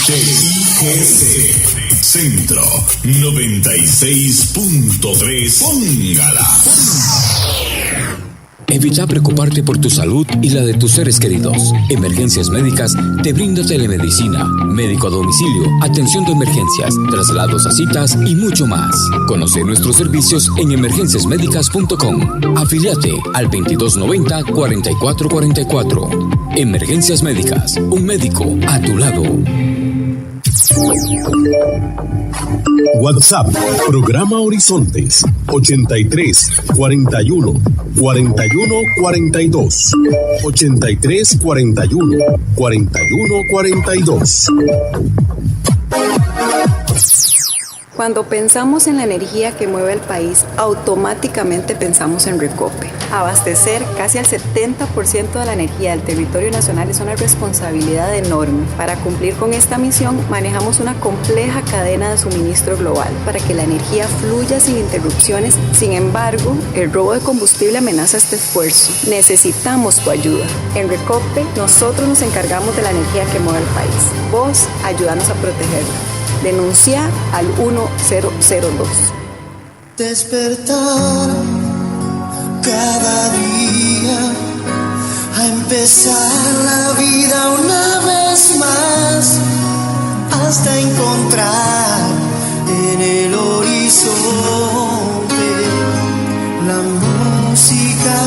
CIGC Centro 96.3. Póngala. Evita preocuparte por tu salud y la de tus seres queridos. Emergencias Médicas te brinda telemedicina, médico a domicilio, atención de emergencias, traslados a citas y mucho más. Conoce nuestros servicios en emergenciasmedicas.com. Afíliate al 2290-4444. Emergencias Médicas, un médico a tu lado. WhatsApp, programa Horizontes, 83 41 41 42, 83 41 41 42. Cuando pensamos en la energía que mueve el país, automáticamente pensamos en Recope. Abastecer casi al 70% de la energía del territorio nacional es una responsabilidad enorme. Para cumplir con esta misión, manejamos una compleja cadena de suministro global para que la energía fluya sin interrupciones. Sin embargo, el robo de combustible amenaza este esfuerzo. Necesitamos tu ayuda. En Recope, nosotros nos encargamos de la energía que mueve el país. Vos, ayúdanos a protegerla. Denuncia al 1002. Despertar cada día, a empezar la vida una vez más, hasta encontrar en el horizonte la música.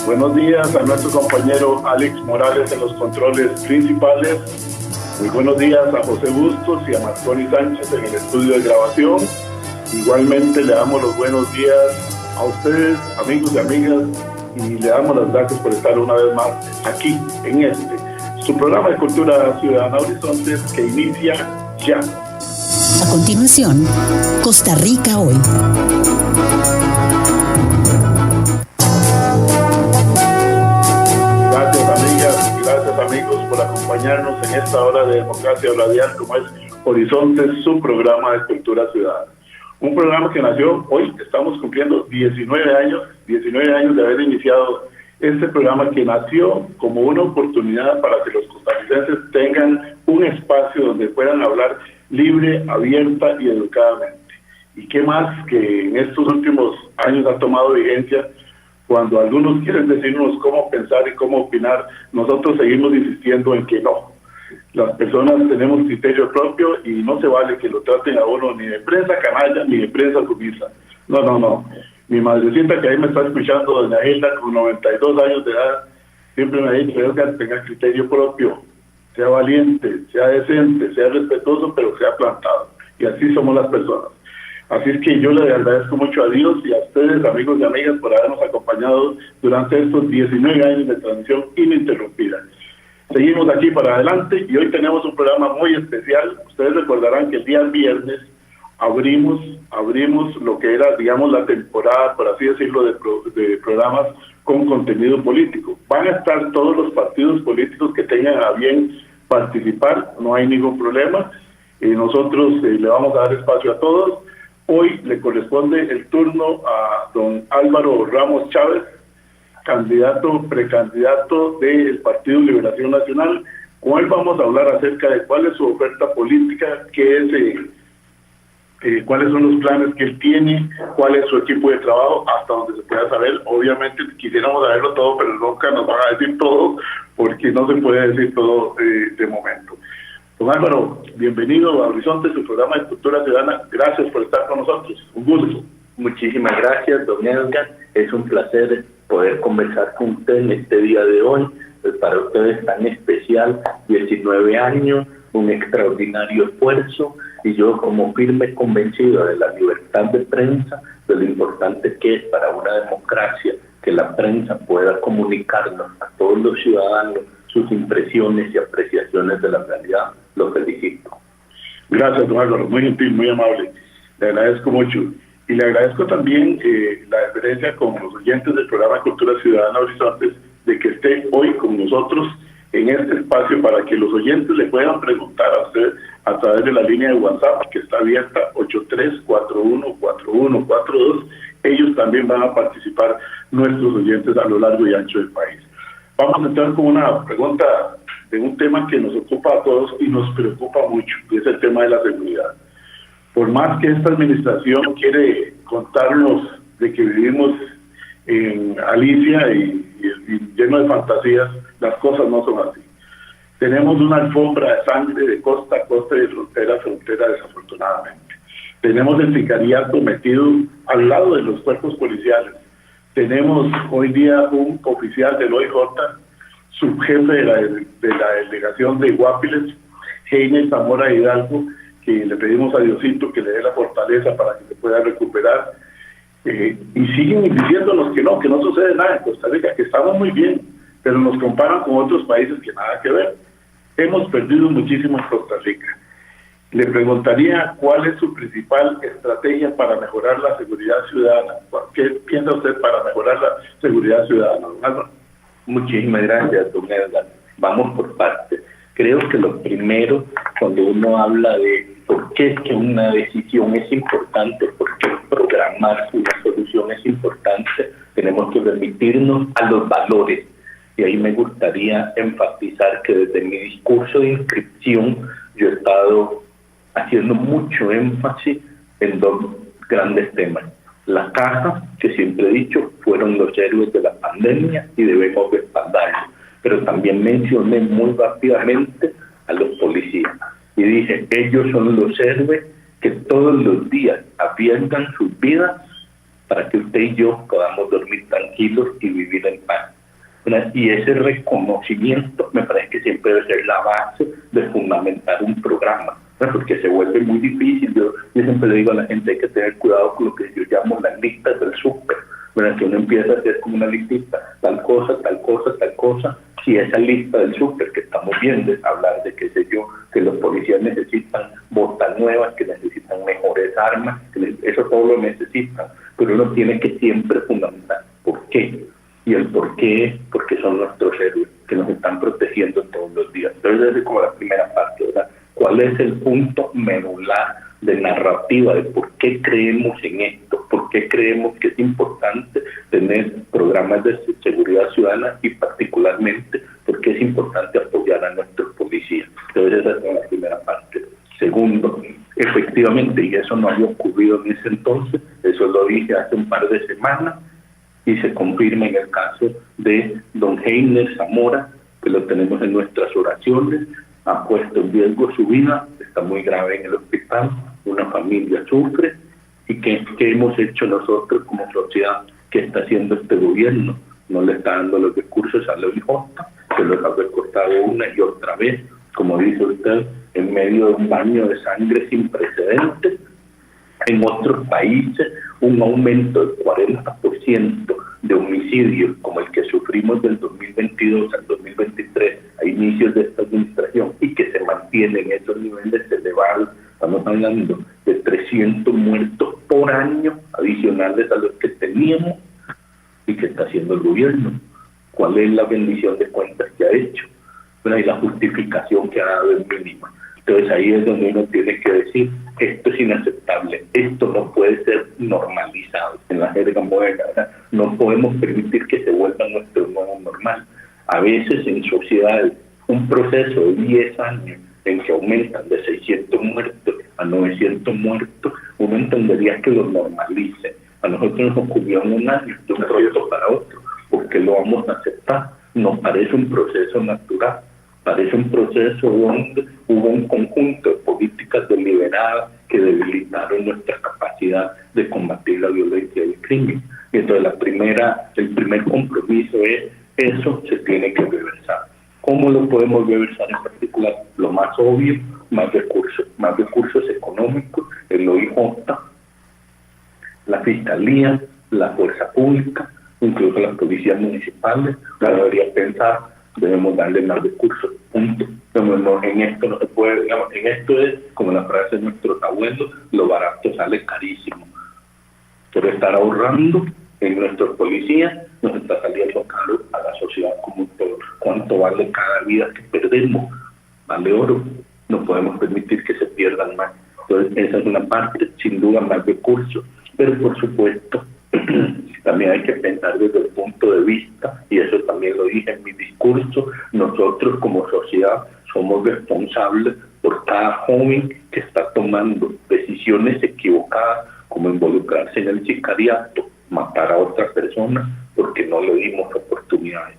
Buenos días a nuestro compañero Alex Morales en los controles principales. Muy buenos días a José Bustos y a Marconi Sánchez en el estudio de grabación. Igualmente le damos los buenos días a ustedes, amigos y amigas, y le damos las gracias por estar una vez más aquí en su programa de Cultura Ciudadana Horizontes, que inicia ya. A continuación, Costa Rica hoy. Gracias amigos por acompañarnos en esta hora de democracia radial como es Horizontes, su programa de cultura ciudadana. Un programa que nació hoy, estamos cumpliendo 19 años de haber iniciado este programa, que nació como una oportunidad para que los costarricenses tengan un espacio donde puedan hablar libre, abierta y educadamente. Y qué más que en estos últimos años ha tomado vigencia. Cuando algunos quieren decirnos cómo pensar y cómo opinar, nosotros seguimos insistiendo en que no. Las personas tenemos criterio propio y no se vale que lo traten a uno ni de prensa canalla ni de prensa sumisa. No. Mi madrecita, que ahí me está escuchando, doña Hilda, con 92 años de edad, siempre me ha dicho que tenga criterio propio, sea valiente, sea decente, sea respetuoso, pero sea plantado. Y así somos las personas. Así es que yo le agradezco mucho a Dios y a ustedes, amigos y amigas, por habernos acompañado durante estos 19 años de transmisión ininterrumpida. Seguimos aquí para adelante y hoy tenemos un programa muy especial. Ustedes recordarán que el día viernes abrimos lo que era, digamos, la temporada, por así decirlo, de programas con contenido político. Van a estar todos los partidos políticos que tengan a bien participar, no hay ningún problema. Nosotros le vamos a dar espacio a todos. Hoy le corresponde el turno a don Álvaro Ramos Chávez, precandidato del Partido Liberación Nacional. Con él vamos a hablar acerca de cuál es su oferta política, cuáles son los planes que él tiene, cuál es su equipo de trabajo, hasta donde se pueda saber. Obviamente quisiéramos saberlo todo, pero nunca nos van a decir todo, porque no se puede decir todo de momento. Don Álvaro, bienvenido a Horizonte, su programa de Cultura Ciudadana. Gracias por estar con nosotros. Un gusto. Muchísimas gracias, don Edgar. Es un placer poder conversar con usted en este día de hoy. Pues para ustedes tan especial, 19 años, un extraordinario esfuerzo y yo como firme convencido de la libertad de prensa, de lo importante que es para una democracia que la prensa pueda comunicarnos a todos los ciudadanos sus impresiones y apreciaciones de la realidad, lo felicito. Gracias, don Álvaro, muy gentil, muy amable, le agradezco mucho. Y le agradezco también la deferencia con los oyentes del programa Cultura Ciudadana Horizontes de que esté hoy con nosotros en este espacio para que los oyentes le puedan preguntar a usted a través de la línea de WhatsApp que está abierta 83414142. Ellos también van a participar, nuestros oyentes a lo largo y ancho del país. Vamos a entrar con una pregunta de un tema que nos ocupa a todos y nos preocupa mucho, que es el tema de la seguridad. Por más que esta administración quiere contarnos de que vivimos en Alicia y lleno de fantasías, las cosas no son así. Tenemos una alfombra de sangre de costa a costa y de frontera a frontera, desafortunadamente. Tenemos el sicariato metido al lado de los cuerpos policiales. Tenemos hoy día un oficial del OIJ, subjefe de la delegación de Guapiles, Heiner Zamora Hidalgo, que le pedimos a Diosito que le dé la fortaleza para que se pueda recuperar. Y siguen diciéndonos que no sucede nada en Costa Rica, que estamos muy bien, pero nos comparan con otros países que nada que ver. Hemos perdido muchísimo en Costa Rica. Le preguntaría cuál es su principal estrategia para mejorar la seguridad ciudadana. ¿Qué piensa usted para mejorar la seguridad ciudadana, don Álvaro? Muchísimas gracias, don Edgar. Vamos por partes. Creo que lo primero, cuando uno habla de por qué es que una decisión es importante, por qué programar una solución es importante, tenemos que remitirnos a los valores. Y ahí me gustaría enfatizar que desde mi discurso de inscripción yo he estado haciendo mucho énfasis en dos grandes temas. La caja, que siempre he dicho, fueron los héroes de la pandemia y debemos respaldarlos. Pero también mencioné muy rápidamente a los policías. Y dije, ellos son los héroes que todos los días arriesgan sus vidas para que usted y yo podamos dormir tranquilos y vivir en paz. Y ese reconocimiento me parece que siempre debe ser la base de fundamentar un programa, porque se vuelve muy difícil. Yo siempre le digo a la gente, hay que tener cuidado con lo que yo llamo las listas del súper, que uno empieza a hacer como una listita, tal cosa, si esa lista del súper que estamos viendo es hablar de, qué sé yo, que los policías necesitan botas nuevas, que necesitan mejores armas, eso todo lo necesitan, pero uno tiene que siempre fundamentar por qué. Y el por qué es porque son nuestros héroes que nos están protegiendo todos los días. Entonces, es como la primera parte, ¿verdad? ¿Cuál es el punto medular de narrativa de por qué creemos en esto? ¿Por qué creemos que es importante tener programas de seguridad ciudadana y particularmente por qué es importante apoyar a nuestros policías? Entonces, esa es la primera parte. Segundo, efectivamente, y eso no había ocurrido en ese entonces, eso lo dije hace un par de semanas, y se confirma en el caso de don Heiner Zamora, que lo tenemos en nuestras oraciones, ha puesto en riesgo su vida, está muy grave en el hospital, una familia sufre, y ¿qué hemos hecho nosotros como sociedad? ¿Qué está haciendo este gobierno? No le está dando los recursos a la OIJ, se los ha recortado una y otra vez, como dice usted, en medio de un baño de sangre sin precedentes. En otros países, un aumento del 40% de homicidios, como el que sufrimos del 2022 al 2023, a inicios de esta administración, y que se mantiene en esos niveles elevados. Estamos hablando de 300 muertos por año, adicionales a los que teníamos, y que está haciendo el gobierno. ¿Cuál es la rendición de cuentas que ha hecho? Bueno, y la justificación que ha dado es mínima. Entonces ahí es donde uno tiene que decir, esto es inaceptable, esto no puede ser normalizado en la jerga moderna, ¿verdad? No podemos permitir que se vuelva nuestro nuevo normal. A veces en sociedades, un proceso de 10 años en que aumentan de 600 muertos a 900 muertos, uno entendería que lo normalice. A nosotros nos ocurrió en un año, de un proyecto para otro, porque lo vamos a aceptar. Nos parece un proceso natural. Parece un proceso donde hubo un conjunto de políticas deliberadas que debilitaron nuestra capacidad de combatir la violencia y el crimen. Y entonces el primer compromiso es, eso se tiene que reversar. ¿Cómo lo podemos reversar en particular? Lo más obvio, más recursos económicos, el OIJ, la Fiscalía, la Fuerza Pública, incluso las policías municipales. La debería pensar, debemos darle más recursos, punto. En esto no se puede, digamos, en esto es como la frase de nuestros abuelos, lo barato sale carísimo. Por estar ahorrando en nuestros policías nos está saliendo caro a la sociedad como un todo. ¿Cuánto vale cada vida que perdemos? Vale oro. No podemos permitir que se pierdan más. Entonces esa es una parte, sin duda más recursos, pero por supuesto también hay que pensar desde el punto de vista, y eso también lo dije en mi discurso, nosotros como sociedad somos responsables por cada joven que está tomando decisiones equivocadas, como involucrarse en el sicariato, matar a otra persona, porque no le dimos oportunidades.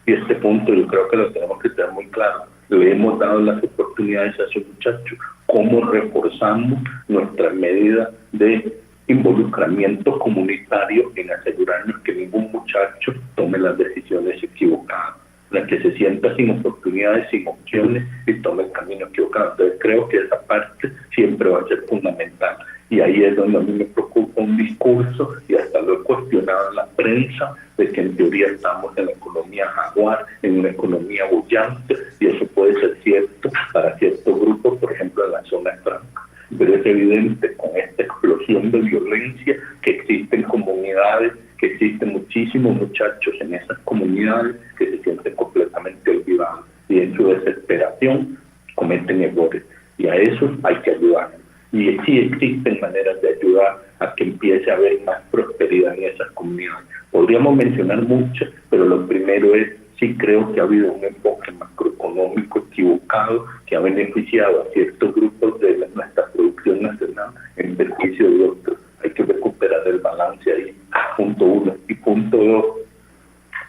Y este punto yo creo que lo tenemos que tener muy claro. Le hemos dado las oportunidades a esos muchachos. ¿Cómo reforzamos nuestras medidas de involucramiento comunitario en asegurarnos que ningún muchacho tome las decisiones equivocadas, la que se sienta sin oportunidades, sin opciones y tome el camino equivocado? Entonces creo que esa parte siempre va a ser fundamental, y ahí es donde a mí me preocupa un discurso, y hasta lo he cuestionado en la prensa, de que en teoría estamos en la economía jaguar, en una economía bullante, y eso puede ser cierto para ciertos grupos, por ejemplo en la zona franca. Pero es evidente con esta explosión de violencia que existen comunidades, que existen muchísimos muchachos en esas comunidades que se sienten completamente olvidados y en su desesperación cometen errores, y a eso hay que ayudar. Y sí existen maneras de ayudar a que empiece a haber más prosperidad en esas comunidades. Podríamos mencionar muchas, pero lo primero es, sí creo que ha habido un enfoque macroeconómico equivocado que ha beneficiado a ciertos grupos de nuestra producción nacional en beneficio de otros. Hay que recuperar el balance ahí, punto uno. Y punto dos,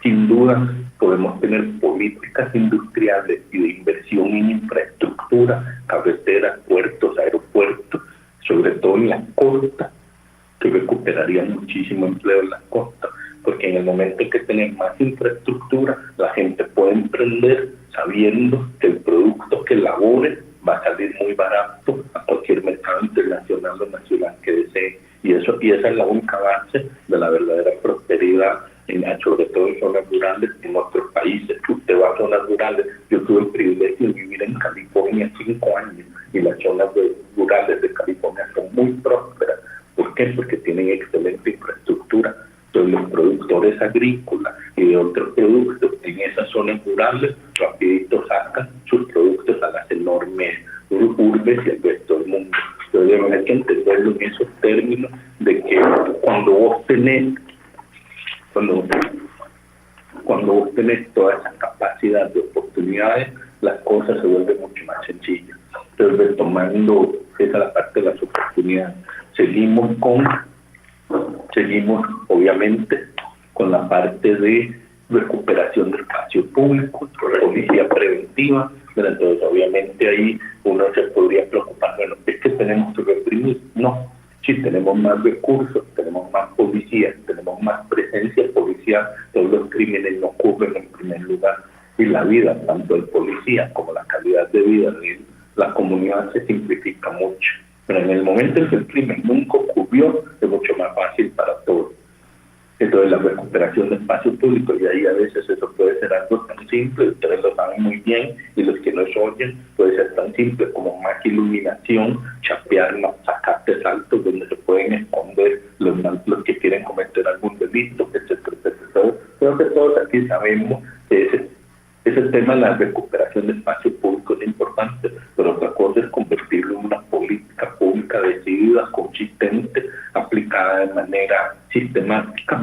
sin duda podemos tener políticas industriales y de inversión en infraestructura, carreteras, puertos, aeropuertos, sobre todo en las costas, que recuperarían muchísimo empleo en las costas, porque en el momento en que tenemos más infraestructura, la gente puede emprender sabiendo que el producto que elabore va a salir muy barato a cualquier mercado internacional o nacional que desee, y esa es la única base de la verdadera prosperidad, sobre todo en zonas rurales en nuestros países. Usted va a zonas rurales, yo tuve el privilegio de vivir en California 5 años, y las zonas rurales de California son muy prósperas. ¿Por qué? Porque tienen excelente infraestructura. Entonces los productores agrícolas y de otros productos en esas zonas rurales rapidito sacan sus productos a las enormes urbes y al resto del mundo. Entonces hay que entenderlo en esos términos de que cuando vos tenés toda esa capacidad de oportunidades, las cosas se vuelven mucho más sencillas. Entonces, retomando esa la parte de las oportunidades, seguimos obviamente con la parte de recuperación del espacio público, policía preventiva. Entonces obviamente ahí uno se podría preocupar, bueno, es que tenemos que reprimir. No, si tenemos más recursos, tenemos más policías, tenemos más presencia policial, todos los crímenes no ocurren en primer lugar, y la vida, tanto del policía como la calidad de vida de la comunidad, se simplifica mucho. Pero en el momento en que el crimen nunca ocurrió, es mucho más fácil para todos. Entonces la recuperación de espacio público, y ahí a veces eso puede ser algo tan simple, ustedes lo saben muy bien, y los que nos oyen, puede ser tan simple como más iluminación, chapear más zacates altos donde se pueden esconder los que quieren cometer algún delito, etcétera, etcétera. Creo que todos aquí sabemos que ese tema de la recuperación de espacio público es importante, pero otra cosa es convertirlo en una política pública decidida, consistente, aplicada de manera sistemática.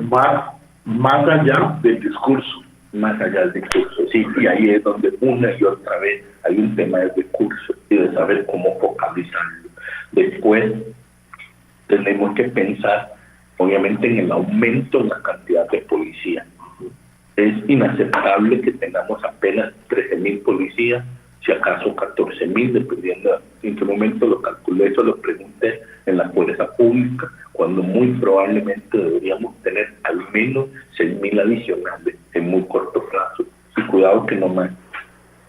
Más allá del discurso. Más allá del discurso, sí, y ahí es donde una y otra vez hay un tema de recursos y de saber cómo focalizarlo. Después tenemos que pensar, obviamente, en el aumento en la cantidad de policías. Es inaceptable que tengamos apenas 13,000 policías, si acaso 14,000, dependiendo en qué momento lo calculé, eso lo pregunté en la fuerza pública, cuando muy probablemente deberíamos tener al menos 6,000 adicionales en muy corto plazo, y cuidado que no más.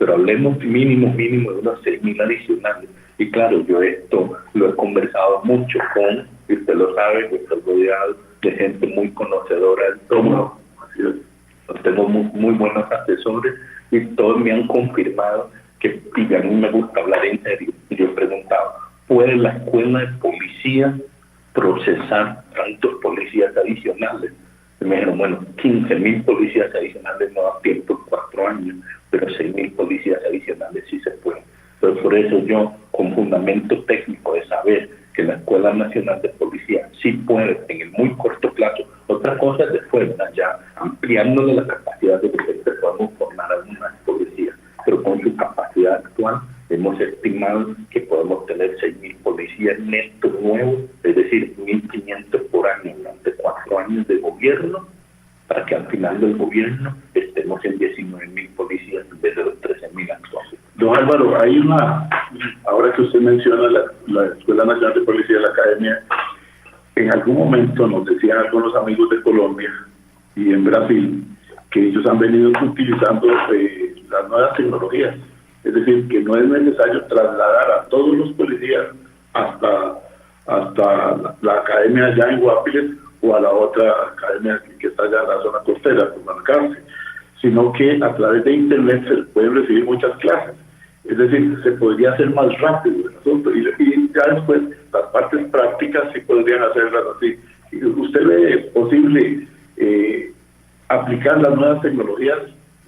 pero hablemos mínimo de unos 6.000 adicionales. Y claro, yo esto lo he conversado mucho con, y usted lo sabe, que estoy rodeado de gente muy conocedora del tema. Tengo muy buenos asesores y todos me han confirmado que, y a mí me gusta hablar en serio, y yo he preguntado, ¿puede la escuela de policía procesar tantos policías adicionales? Y me dijeron, bueno, 15.000 policías adicionales no da tiempo en 4 años, pero 6.000 policías adicionales sí se pueden. Pero por eso yo, con fundamento técnico de saber que la Escuela Nacional de Policía sí puede en el muy corto plazo, otra cosa es después, ya ampliándole la capacidad de que podamos formar algunas policías, pero con su capacidad actual hemos estimado que podemos tener 6.000 policías netos nuevos, es decir, 1.500 por año durante 4 años de gobierno, para que al final del gobierno estemos en 19.000 policías en vez de los 13.000 actuales. Don Álvaro, hay ahora que usted menciona la Escuela Nacional de Policía, la Academia, en algún momento nos decían algunos amigos de Colombia y en Brasil que ellos han venido utilizando las nuevas tecnologías. Es decir, que no es necesario trasladar a todos los policías hasta la academia allá en Guapiles o a la otra academia que está allá en la zona costera, por Marcarse, sino que a través de internet se pueden recibir muchas clases. Es decir, se podría hacer más rápido el asunto y ya después las partes prácticas sí podrían hacerlas así. ¿Usted ve posible aplicar las nuevas tecnologías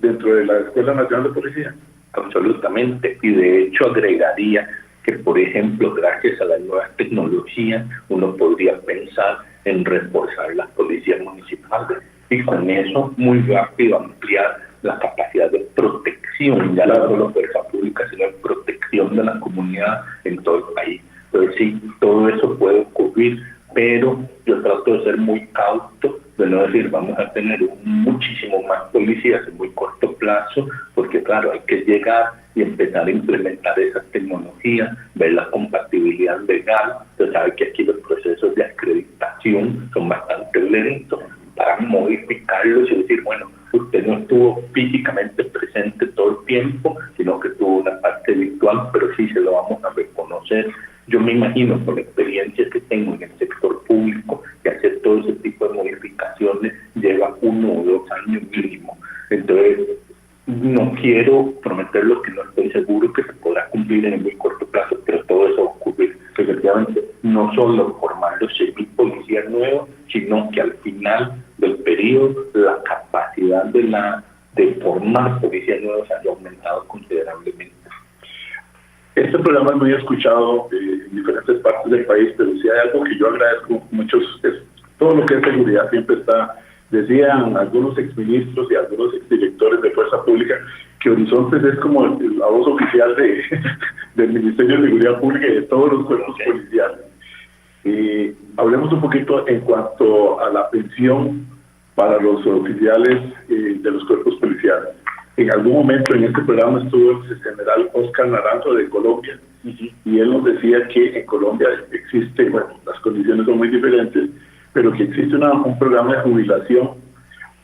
dentro de la Escuela Nacional de Policía? Absolutamente, y de hecho agregaría que, por ejemplo, gracias a las nuevas tecnologías, uno podría pensar en reforzar las policías municipales y con eso muy rápido ampliar la capacidad de protección, ya no solo fuerza pública, sino de protección de la comunidad en todo el país. Entonces sí, todo eso puede ocurrir, pero yo trato de ser muy cauto, de no decir vamos a tener muchísimo más policías en muy corto plazo, porque claro, hay que llegar y empezar a implementar esas tecnologías, ver la compatibilidad legal. Usted sabe que aquí los procesos de acreditación son bastante lentos, para modificarlos y decir, bueno, usted no estuvo físicamente presente todo el tiempo, sino que tuvo una parte virtual, pero sí se lo vamos a reconocer. Yo me imagino, por la experiencia que tengo en el sector público, que hacer todo ese tipo de modificaciones lleva 1 o 2 años mínimo. Entonces, no quiero prometer lo que no estoy seguro que se podrá cumplir en el muy corto plazo, pero todo eso va a ocurrir. Efectivamente, no solo formar los 6.000 policías nuevos, sino que al final del periodo la capacidad de formar policías nuevos haya aumentado considerablemente. Este programa es muy escuchado en diferentes partes del país, pero si hay algo que yo agradezco mucho, es todo lo que es seguridad siempre está. Decían algunos exministros y algunos exdirectores de Fuerza Pública que Horizontes es como la voz oficial del Ministerio de Seguridad Pública y de todos los cuerpos policiales. Hablemos un poquito en cuanto a la pensión para los oficiales de los cuerpos policiales. En algún momento en este programa estuvo el general Oscar Naranjo de Colombia, y él nos decía que en Colombia existe, bueno, las condiciones son muy diferentes, pero que existe un programa de jubilación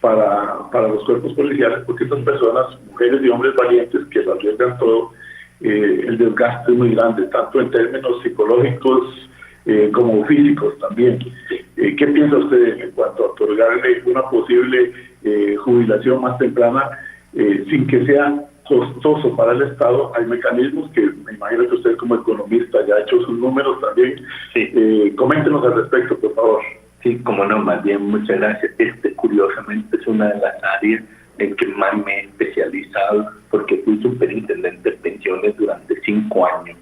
para los cuerpos policiales, porque estas personas, mujeres y hombres valientes que lo arriesgan todo, el desgaste es muy grande, tanto en términos psicológicos como físicos también. ¿Qué piensa usted en cuanto a otorgarle una posible jubilación más temprana sin que sea costoso para el Estado? Hay mecanismos que me imagino que usted como economista ya ha hecho sus números también. Sí. Coméntenos al respecto, por favor. Sí, como no, más bien, muchas gracias. Curiosamente, es una de las áreas en que más me he especializado, porque fui superintendente de pensiones durante 5 años.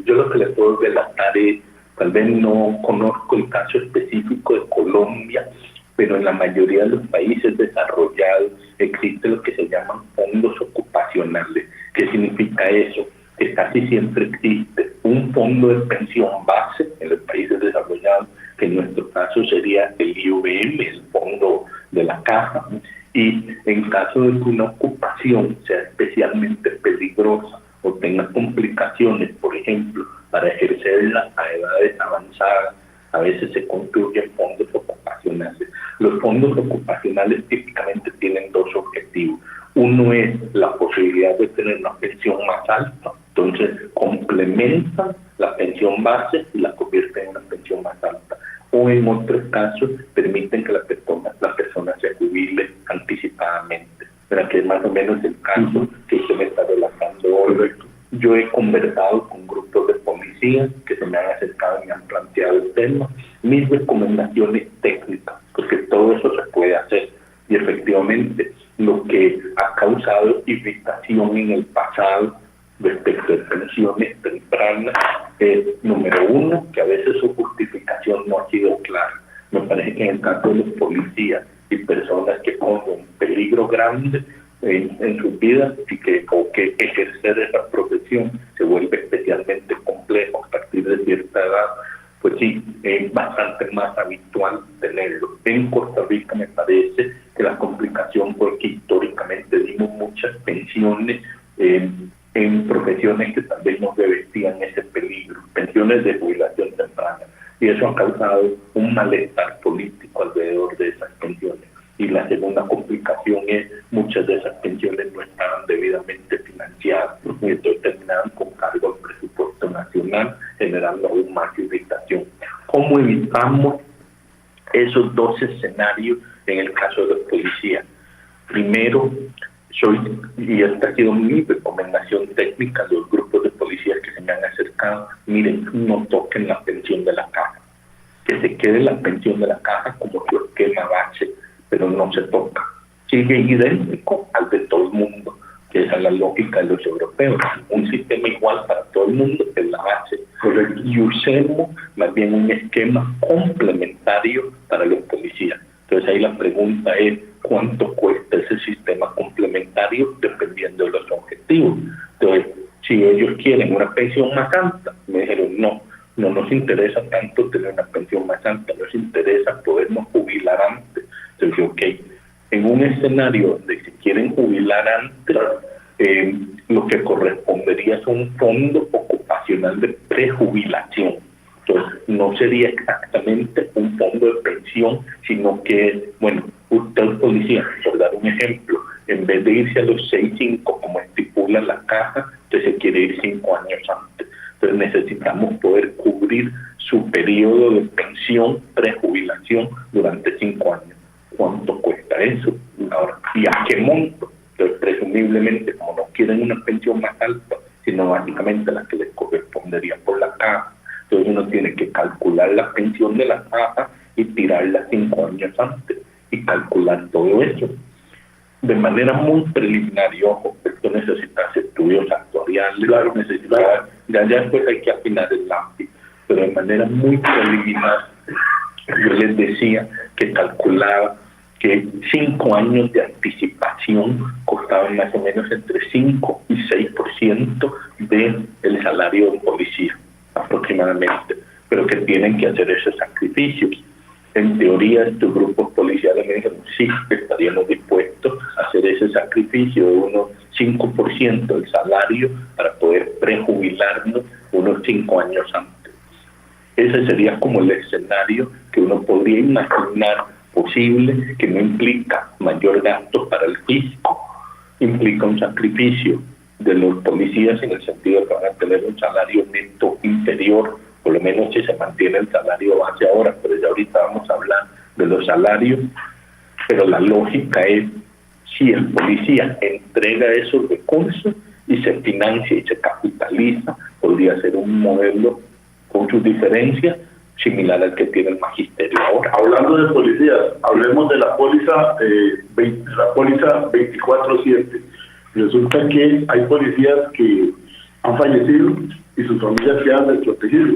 Yo lo que le puedo relatar es, tal vez no conozco el caso específico de Colombia, pero en la mayoría de los países desarrollados existe lo que se llaman fondos ocupacionales. ¿Qué significa eso? Que casi siempre existe un fondo de pensión base en los países desarrollados, que en nuestro caso sería el IVM, el fondo de la caja, y en caso de que una ocupación sea especialmente peligrosa o tenga complicaciones, por ejemplo, para ejercerla a edades avanzadas, a veces se construyen fondos ocupacionales. Los fondos ocupacionales típicamente tienen 2 objetivos. Uno es la posibilidad de tener una pensión más alta, entonces complementan la pensión base y la convierten en una pensión más alta. O en otros casos permiten que la persona se jubile anticipadamente, ¿verdad? Que es más o menos el caso que usted me está relatando hoy. Yo he conversado con grupos de policías que se me han acercado y me han planteado el tema, mis recomendaciones técnicas, porque todo eso se puede hacer. Y efectivamente, lo que ha causado irritación en el pasado respecto de pensiones tempranas es, número uno, que a veces su justificación no ha sido clara. Me parece que en el caso de los policías y personas que corren peligro grande en sus vidas y que ejercer esa profesión se vuelve especialmente complejo a partir de cierta edad, pues sí, es bastante más habitual tenerlo. En Costa Rica me parece que la complicación fue que históricamente dimos muchas pensiones en profesiones que tal vez no revestían ese peligro, pensiones de jubilación temprana, y eso ha causado un malestar político alrededor de esas pensiones. Y la segunda complicación es muchas de esas pensiones no estaban debidamente financiadas y entonces terminaban con cargo al presupuesto nacional, generando aún más irritación. ¿Cómo evitamos esos dos escenarios en el caso de los policías? Primero, y esta ha sido mi recomendación técnica de los grupos de policías que se me han acercado: miren, no toquen la pensión de la caja, que se quede la pensión de la caja como su esquema base, pero no se toca. Sigue idéntico al de todo el mundo, que esa es la lógica de los europeos, un sistema igual para todo el mundo es la base. Correcto. Y usemos más bien un esquema complementario para los policías. Entonces ahí la pregunta es, ¿cuánto cuesta ese sistema complementario dependiendo de los objetivos? Entonces, si ellos quieren una pensión más alta, me dijeron, no nos interesa tanto tener una pensión más alta, nos interesa podernos jubilar antes. Entonces, ok, en un escenario donde se quieren jubilar antes, lo que correspondería es un fondo ocupacional de prejubilación. Entonces, no sería exactamente un fondo de pensión, sino que, bueno, usted policía, por dar un ejemplo, en vez de irse a los 6.5 como estipula la caja, entonces se quiere ir 5 años antes. Entonces necesitamos poder cubrir su periodo de pensión, prejubilación durante 5 años. ¿Cuánto cuesta eso? Ahora, ¿y a qué monto? Entonces, presumiblemente, como no quieren una pensión más alta, sino básicamente la que les correspondería por la caja, entonces uno tiene que calcular la pensión de la caja y tirarla 5 años antes y calcular todo eso. De manera muy preliminar, y ojo, esto necesita estudios actuariales, claro, necesita, ya después hay que afinar el lápiz, pero de manera muy preliminar, yo les decía que calculaba que 5 años de anticipación costaban más o menos entre 5 y 6% del salario de un policía, aproximadamente, pero que tienen que hacer esos sacrificios. En teoría, estos grupos policiales me dijeron, sí, estaríamos dispuestos a hacer ese sacrificio de unos 5% del salario para poder prejubilarnos unos 5 años antes. Ese sería como el escenario que uno podría imaginar posible, que no implica mayor gasto para el fisco, implica un sacrificio de los policías en el sentido de que van a tener un salario neto inferior, por lo menos si se mantiene el salario base ahora, pero ya ahorita vamos a hablar de los salarios, pero la lógica es, si el policía entrega esos recursos y se financia y se capitaliza, podría ser un modelo con sus diferencias similar al que tiene el magisterio ahora. Hablando de policías, hablemos de la póliza 24/7. Resulta que hay policías que han fallecido y sus familias quedan desprotegidas.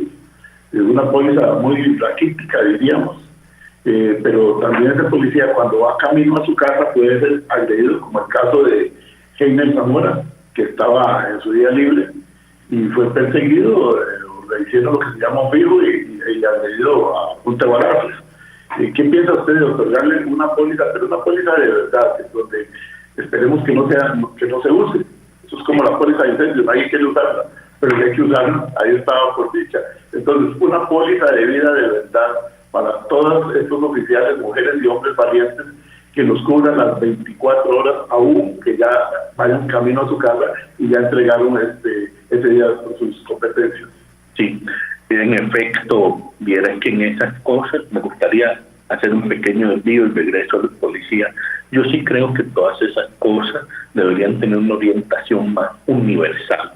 Es una póliza muy raquítica, diríamos, pero también ese policía cuando va camino a su casa puede ser agredido, como el caso de Heiner Zamora, que estaba en su día libre y fue perseguido, le hicieron lo que se llama un fijo y agredido a punta de balazos. ¿Qué piensa usted de otorgarle una póliza, pero una póliza de verdad, donde esperemos que no se use? Eso es como la póliza de incendios, nadie quiere usarla, pero si hay que usarla, ahí estaba por dicha. Entonces, una póliza de vida de verdad para todos estos oficiales, mujeres y hombres valientes que los cubra las 24 horas, aún que ya vayan camino a su casa y ya entregaron ese día por sus competencias. Sí, en efecto, vieran que en esas cosas me gustaría hacer un pequeño desvío y regreso a la policía. Yo sí creo que todas esas cosas deberían tener una orientación más universal.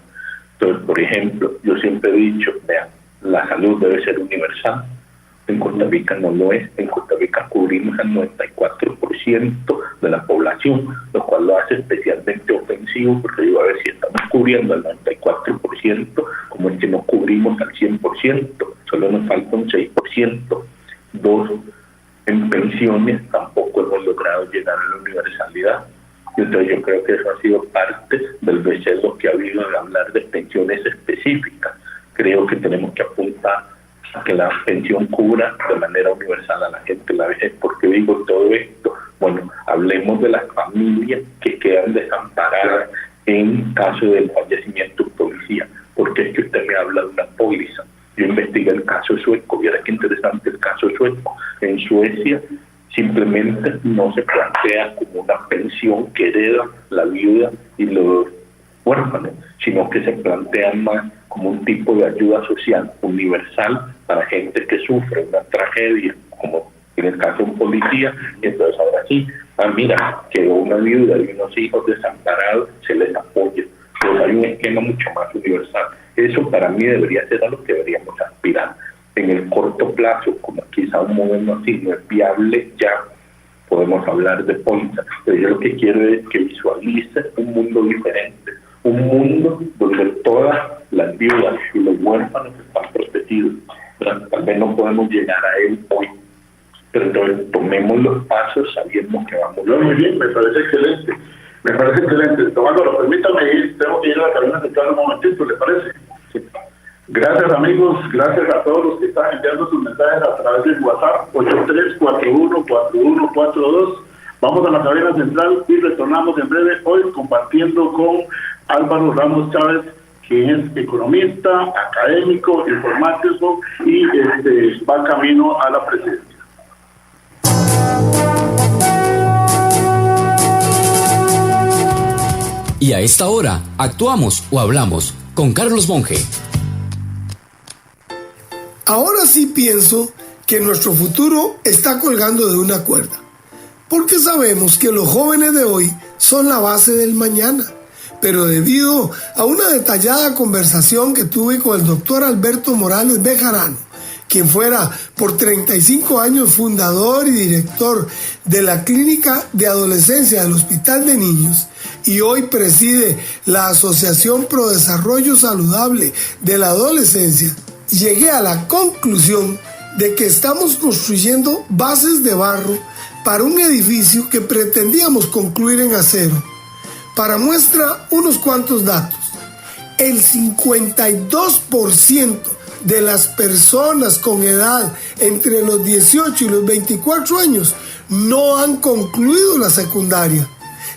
Entonces, por ejemplo, yo siempre he dicho, vean, la salud debe ser universal. En Costa Rica no lo es. En Costa Rica cubrimos al 94% de la población, lo cual lo hace especialmente ofensivo, porque digo, a ver, si estamos cubriendo al 94%, como es que no cubrimos al 100%, solo nos falta un 6%. Dos, en pensiones tampoco hemos logrado llegar a la universalidad. Entonces yo creo que eso ha sido parte del recelo que ha habido de hablar de pensiones específicas. Creo que tenemos que apuntar a que la pensión cubra de manera universal a la gente la vejez. ¿Por qué digo todo esto? Bueno, hablemos de las familias que quedan desamparadas en caso del fallecimiento de un policía, porque es que usted me habla de una póliza. Yo investigué el caso sueco, viera qué interesante el caso sueco. En Suecia simplemente no se plantea como una pensión que hereda la viuda y los huérfanos, sino que se plantea más como un tipo de ayuda social universal para gente que sufre una tragedia, como en el caso de un policía, y entonces ahora sí, mira, quedó una viuda y unos hijos desamparados, se les apoya. Pues hay un esquema mucho más universal. Eso para mí debería ser a lo que deberíamos aspirar. En el corto plazo, como quizá un modelo así no es viable, ya podemos hablar de póliza. Pero yo lo que quiero es que visualice un mundo diferente, un mundo donde todas las viudas y los huérfanos están protegidos. Tal vez no podemos llegar a él hoy, pero entonces tomemos los pasos sabiendo que vamos. Muy bien, me parece excelente. Me parece excelente. Don Álvaro, permítame ir, tengo que ir a la cabina central un momentito, ¿le parece? Sí. Gracias amigos, gracias a todos los que están enviando sus mensajes a través del WhatsApp 83414142. Vamos a la cabina central y retornamos en breve hoy compartiendo con Álvaro Ramos Chávez, quien es economista, académico, informático y va camino a la presidencia. Y a esta hora, actuamos o hablamos con Carlos Monge. Ahora sí pienso que nuestro futuro está colgando de una cuerda, porque sabemos que los jóvenes de hoy son la base del mañana. Pero debido a una detallada conversación que tuve con el doctor Alberto Morales Bejarano, quien fuera por 35 años fundador y director de la Clínica de Adolescencia del Hospital de Niños y hoy preside la Asociación Pro Desarrollo Saludable de la Adolescencia, llegué a la conclusión de que estamos construyendo bases de barro para un edificio que pretendíamos concluir en acero. Para muestra, unos cuantos datos. El 52% de las personas con edad entre los 18 y los 24 años no han concluido la secundaria.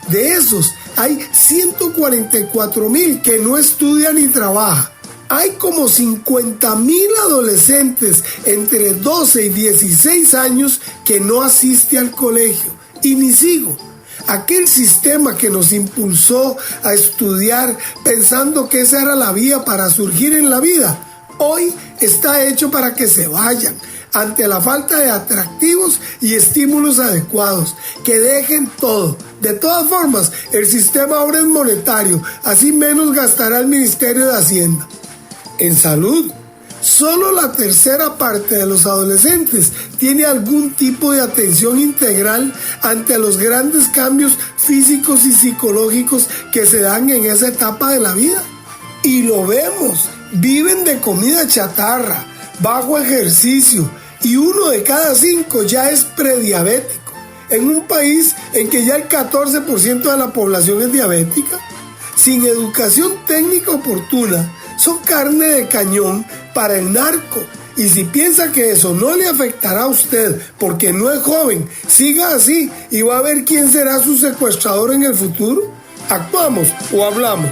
De esos, hay 144,000 que no estudian ni trabajan. Hay como 50,000 adolescentes entre 12 y 16 años que no asisten al colegio. Y ni sigo. Aquel sistema que nos impulsó a estudiar pensando que esa era la vía para surgir en la vida, hoy está hecho para que se vayan ante la falta de atractivos y estímulos adecuados, que dejen todo. De todas formas, el sistema ahora es monetario, así menos gastará el Ministerio de Hacienda. En salud, solo la tercera parte de los adolescentes tiene algún tipo de atención integral ante los grandes cambios físicos y psicológicos que se dan en esa etapa de la vida. Y lo vemos, viven de comida chatarra, bajo ejercicio, y 1 de cada 5 ya es prediabético, en un país en que ya el 14% de la población es diabética. Sin educación técnica oportuna, son carne de cañón para el narco. Y si piensa que eso no le afectará a usted porque no es joven, siga así y va a ver quién será su secuestrador en el futuro. ¿Actuamos o hablamos?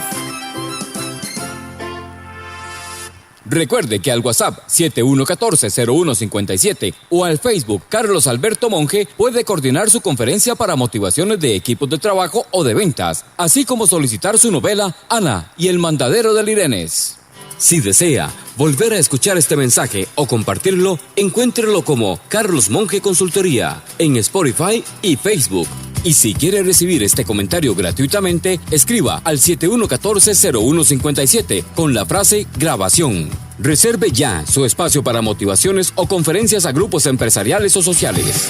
Recuerde que al WhatsApp 7114-0157 o al Facebook Carlos Alberto Monge puede coordinar su conferencia para motivaciones de equipos de trabajo o de ventas, así como solicitar su novela Ana y el mandadero del Irenes. Si desea volver a escuchar este mensaje o compartirlo, encuéntrelo como Carlos Monge Consultoría en Spotify y Facebook. Y si quiere recibir este comentario gratuitamente, escriba al 7114-0157 con la frase grabación. Reserve ya su espacio para motivaciones o conferencias a grupos empresariales o sociales.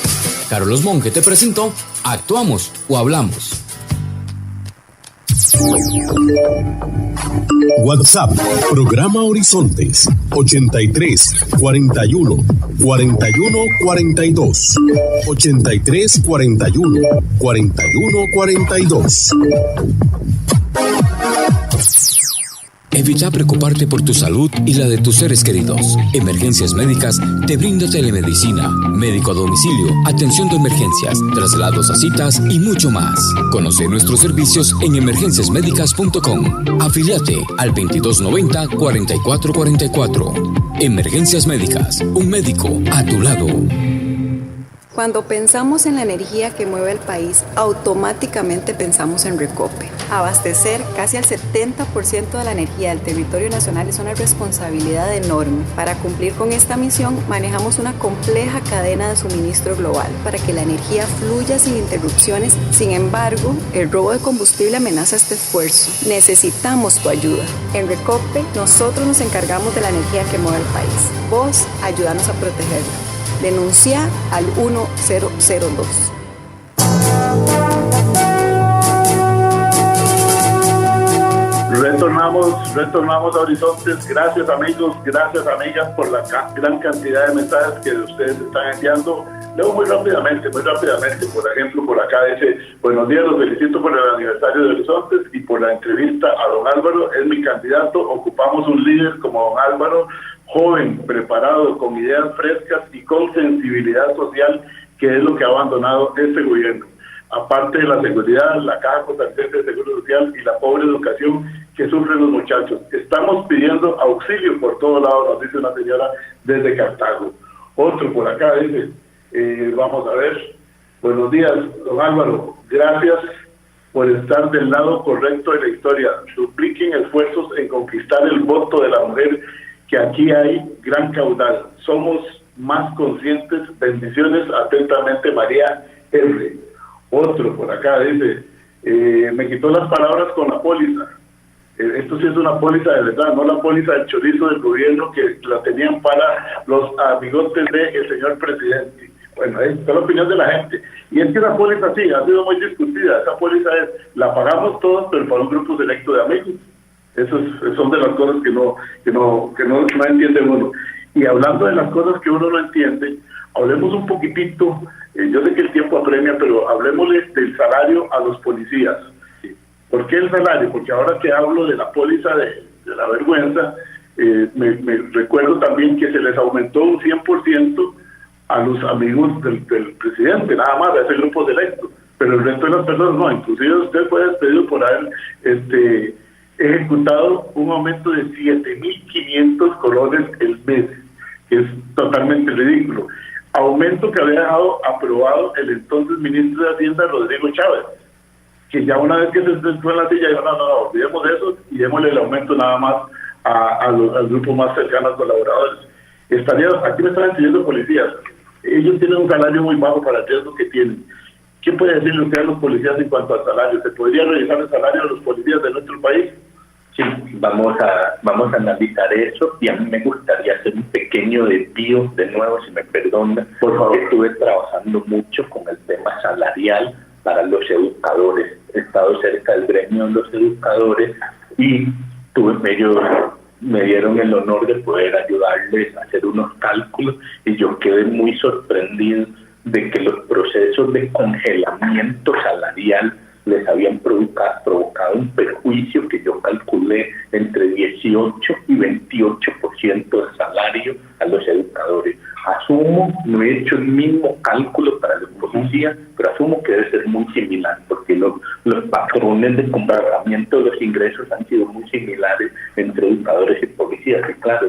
Carlos Monge te presentó Actuamos o Hablamos. WhatsApp, programa Horizontes, 83 41 41 42. 83 41 41 42. Evita preocuparte por tu salud y la de tus seres queridos. Emergencias Médicas te brinda telemedicina, médico a domicilio, atención de emergencias, traslados a citas y mucho más. Conoce nuestros servicios en emergenciasmedicas.com. Afíliate al 2290-4444. Emergencias Médicas, un médico a tu lado. Cuando pensamos en la energía que mueve el país, automáticamente pensamos en Recope. Abastecer casi al 70% de la energía del territorio nacional es una responsabilidad enorme. Para cumplir con esta misión, manejamos una compleja cadena de suministro global para que la energía fluya sin interrupciones. Sin embargo, el robo de combustible amenaza este esfuerzo. Necesitamos tu ayuda. En Recope, nosotros nos encargamos de la energía que mueve el país. Vos, ayúdanos a protegerla. Denuncia al 1002. Retornamos a Horizontes. Gracias amigos, gracias amigas por la gran cantidad de mensajes que ustedes están enviando. Leo muy rápidamente. Por ejemplo, por acá dice: buenos días, los felicito por el aniversario de Horizontes y por la entrevista a don Álvaro. Es mi candidato. Ocupamos un líder como don Álvaro, joven, preparado, con ideas frescas y con sensibilidad social, que es lo que ha abandonado este gobierno. Aparte de la seguridad, la Caja Costarricense de Seguro Social y la pobre educación que sufren los muchachos. Estamos pidiendo auxilio por todos lados, nos dice una señora desde Cartago. Otro por acá dice, vamos a ver, buenos días, don Álvaro, gracias por estar del lado correcto de la historia. Dupliquen esfuerzos en conquistar el voto de la mujer, que aquí hay gran caudal. Somos más conscientes. Bendiciones, atentamente, María R. Otro por acá dice, me quitó las palabras con la póliza. Esto sí es una póliza de verdad, no la póliza del chorizo del gobierno que la tenían para los amigotes del señor presidente. Bueno, esta es la opinión de la gente. Y es que la póliza sí, ha sido muy discutida. Esa póliza la pagamos todos, pero para un grupo selecto de amigos. Esas son de las cosas que no entiende uno. Y hablando de las cosas que uno no entiende, hablemos un poquitito, yo sé que el tiempo apremia, pero hablemosle del salario a los policías. ¿Por qué el salario? Porque ahora que hablo de la póliza de la vergüenza, me recuerdo también que se les aumentó un 100% a los amigos del presidente, nada más, a ese grupo selecto, pero el resto de las personas no. Inclusive usted fue despedido por haber ejecutado un aumento de 7.500 colones el mes, que es totalmente ridículo. Aumento que había dejado aprobado el entonces ministro de Hacienda, Rodrigo Chávez, que ya una vez que se sentó en la silla dijo, no, olvidemos de eso y démosle el aumento nada más al grupo más cercano a colaboradores. Aquí me están escribiendo policías, ellos tienen un salario muy bajo para el riesgo que tienen. ¿Qué puede decirle usted a los policías en cuanto al salario? ¿Se podría revisar el salario de los policías de nuestro país? Sí, vamos a analizar eso, y a mí me gustaría hacer un pequeño desvío de nuevo, si me perdonan, porque estuve trabajando mucho con el tema salarial para los educadores. He estado cerca del gremio de los educadores y ellos me dieron el honor de poder ayudarles a hacer unos cálculos, y yo quedé muy sorprendido de que los procesos de congelamiento salarial les habían provocado un perjuicio que yo calculé entre 18 y 28% de salario a los educadores. Asumo, no he hecho el mismo cálculo para los policías, pero asumo que debe ser muy similar, porque los patrones de comportamiento de los ingresos han sido muy similares entre educadores y policías. Y claro,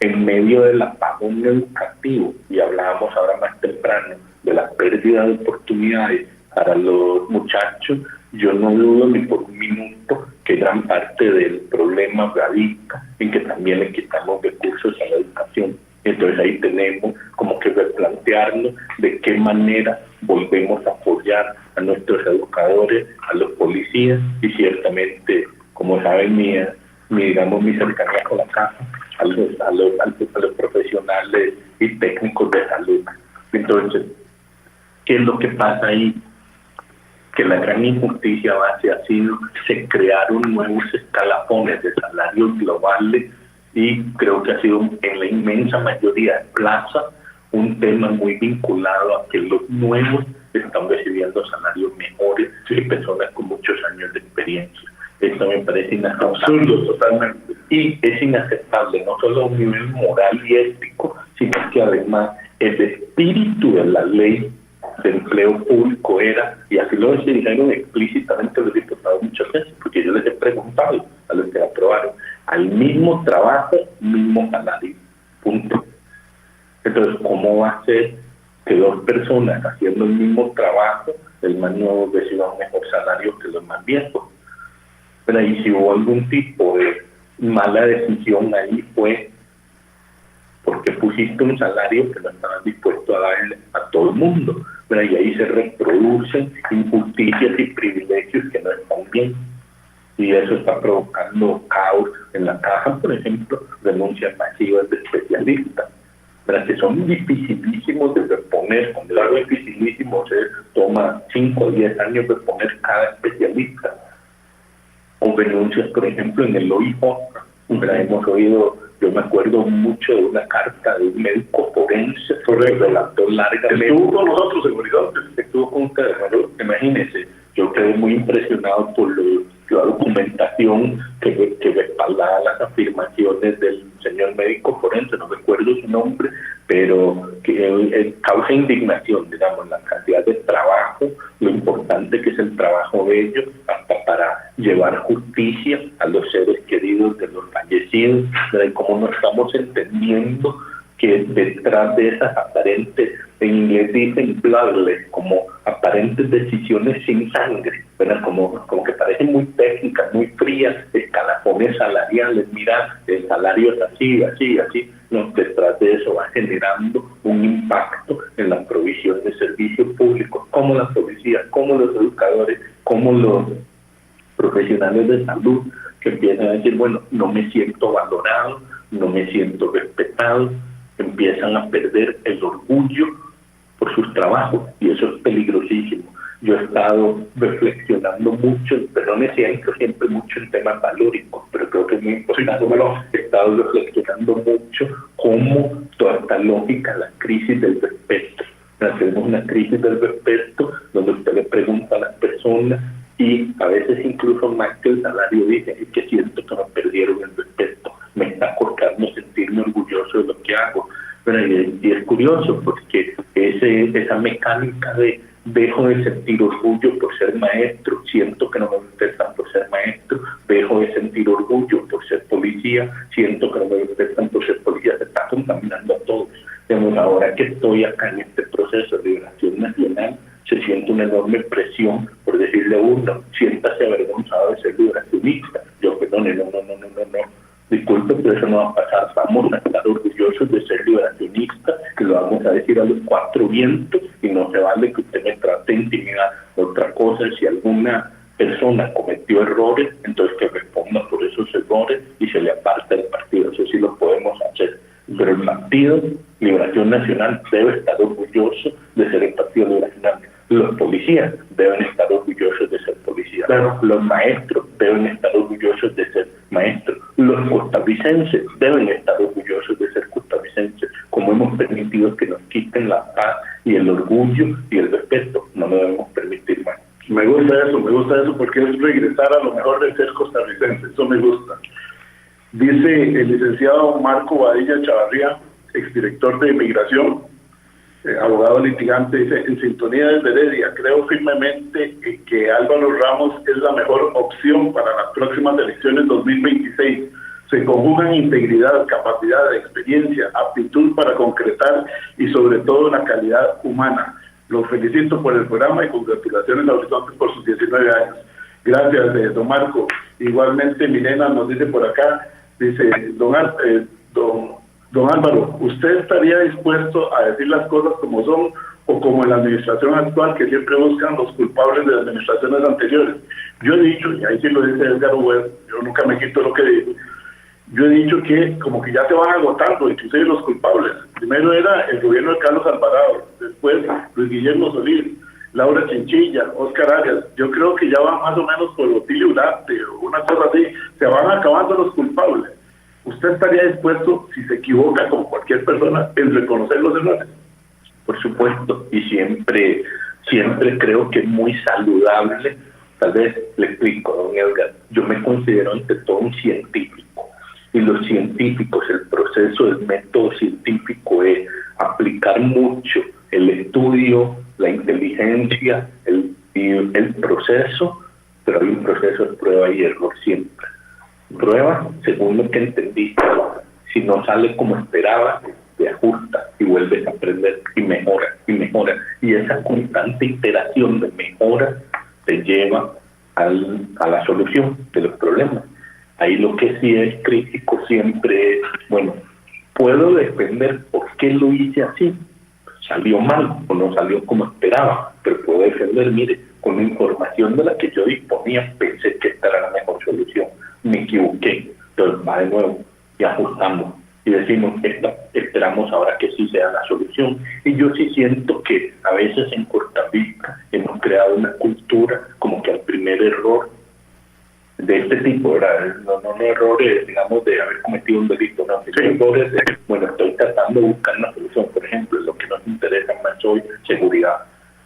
en medio del apagón educativo, y hablábamos ahora más temprano de la pérdida de oportunidades para los muchachos, yo no dudo ni por un minuto que gran parte del problema radica en que también le quitamos recursos a la educación. Entonces ahí tenemos como que replantearnos de qué manera volvemos a apoyar a nuestros educadores, a los policías, y ciertamente, como saben, mi cercanía con la casa, a los profesionales y técnicos de salud. Entonces, ¿qué es lo que pasa ahí? Que la gran injusticia base ha sido se crearon nuevos escalafones de salarios globales, y creo que ha sido en la inmensa mayoría de plazas un tema muy vinculado a que los nuevos están recibiendo salarios mejores y personas con muchos años de experiencia. Esto me parece inaceptable. Absurdo, totalmente. Y es inaceptable, no solo a un nivel moral y ético, sino que además el espíritu de la ley de empleo público era, y así lo dijeron explícitamente los diputados muchas veces, porque yo les he preguntado a los que la aprobaron, al mismo trabajo, mismo salario, punto. Entonces, ¿cómo va a ser que dos personas haciendo el mismo trabajo, el más nuevo reciba un mejor salario que los más viejos? Pero ahí si hubo algún tipo de mala decisión ahí fue porque pusiste un salario que no estaban dispuestos a darle a todo el mundo. Pero ahí se reproducen injusticias y privilegios que no están bien. Y eso está provocando caos en la caja, por ejemplo, renuncias masivas de especialistas, pero que son dificilísimos de reponer. Cuando algo es dificilísimo, se toma 5 o 10 años de reponer cada especialista. O renuncias, por ejemplo, en el OIJ. Hemos oído, yo me acuerdo mucho de una carta de un médico forense que relató largamente. Estuvo con nosotros en Horizontes. Estuvo con ustedes. Bueno, imagínense, yo quedé muy impresionado por la documentación que respaldaba las afirmaciones del señor médico forense, no recuerdo su nombre, pero que causa indignación, digamos, la cantidad de trabajo, lo importante que es el trabajo de ellos, hasta para llevar justicia a los seres queridos de los fallecidos, de cómo no estamos entendiendo que detrás de esas aparentes, en inglés dicen bloodless, como aparentes decisiones sin sangre, ¿verdad? Como que parecen muy técnicas, muy frías, escalafones salariales, mira, el salario es así, así, así. No, detrás de eso va generando un impacto en la provisión de servicios públicos, como la policía, como los educadores, como los profesionales de salud, que empiezan a decir, bueno, no me siento valorado, no me siento respetado, empiezan a perder el orgullo por sus trabajos, y eso es peligrosísimo. Yo he estado reflexionando mucho, pero no me siento siempre mucho en temas valóricos, pero creo que es muy importante. He estado reflexionando mucho cómo toda esta lógica, la crisis del respeto. Tenemos una crisis del respeto donde usted le pregunta a las personas, y a veces incluso más que el salario dice, es que siento que me perdieron el respeto, me está costando sentirme orgulloso de lo que hago. Pero y es curioso porque esa mecánica de dejo de sentir orgullo por ser maestro, siento que no me respetan por ser maestro, dejo de sentir orgullo por ser policía, siento que no me respetan por ser policía, se está contaminando a todos. Digamos, ahora que estoy acá en este proceso de liberación nacional, se siente una enorme presión por decirle a uno, siéntase avergonzado de ser liberacionista. Yo, perdone, no. Disculpe, pero eso no va a pasar. Vamos a estar orgullosos de ser liberacionistas, que lo vamos a decir a los 4 vientos, y no se vale que usted me trate de intimidar. Otra cosa es si alguna persona cometió errores, entonces que responda por esos errores y se le aparta del partido. Eso sí lo podemos hacer. Pero el Partido Liberación Nacional debe estar orgulloso de ser el Partido Liberación Nacional. Los policías deben estar orgullosos de ser policías. Claro. Los maestros deben estar orgullosos de ser maestros. Los costarricenses deben estar orgullosos de ser costarricenses. Como hemos permitido que nos quiten la paz y el orgullo y el respeto, no lo debemos permitir más. Me gusta eso porque es regresar a lo mejor de ser costarricense. Eso me gusta. Dice el licenciado Marco Badilla Chavarría, exdirector de Migración, abogado litigante, dice, en sintonía desde Heredia, creo firmemente que Álvaro Ramos es la mejor opción para las próximas elecciones 2026. se conjugan integridad, capacidad, experiencia, aptitud para concretar y sobre todo la calidad humana. Los felicito por el programa y congratulaciones a Horizontes por sus 19 años. Gracias, don Marco. Igualmente, Milena nos dice por acá, dice, don Álvaro, ¿usted estaría dispuesto a decir las cosas como son o como en la administración actual, que siempre buscan los culpables de las administraciones anteriores? Yo he dicho, y ahí sí lo dice Edgar Huber, yo nunca me quito lo que digo, yo he dicho que como que ya se van agotando, inclusive los culpables. Primero era el gobierno de Carlos Alvarado, después Luis Guillermo Solís, Laura Chinchilla, Oscar Arias. Yo creo que ya van más o menos por Otilio Urate o una cosa así, se van acabando los culpables. ¿Usted estaría dispuesto, si se equivoca como cualquier persona, en reconocer los errores? Por supuesto, y siempre creo que es muy saludable. Tal vez le explico, don Edgar, yo me considero ante todo un científico, y los científicos, el proceso del método científico es aplicar mucho el estudio, la inteligencia, el proceso, pero hay un proceso de prueba y error siempre. Prueba, según lo que entendiste, si no sale como esperaba, te ajusta y vuelves a aprender y mejora, y esa constante iteración de mejora te lleva a la solución de los problemas. Ahí lo que sí es crítico siempre es, bueno, puedo defender por qué lo hice así, salió mal o no salió como esperaba, pero puedo defender, mire, con la información de la que yo disponía, pensé que esta era la mejor solución, me equivoqué, entonces va de nuevo y ajustamos y decimos, esperamos ahora que sí sea la solución. Y yo sí siento que a veces en Costa Rica hemos creado una cultura como que al primer error de este tipo, ¿verdad? No errores, digamos, de haber cometido un delito, no, sino errores de, bueno, estoy tratando de buscar una solución. Por ejemplo, lo que nos interesa más hoy, seguridad.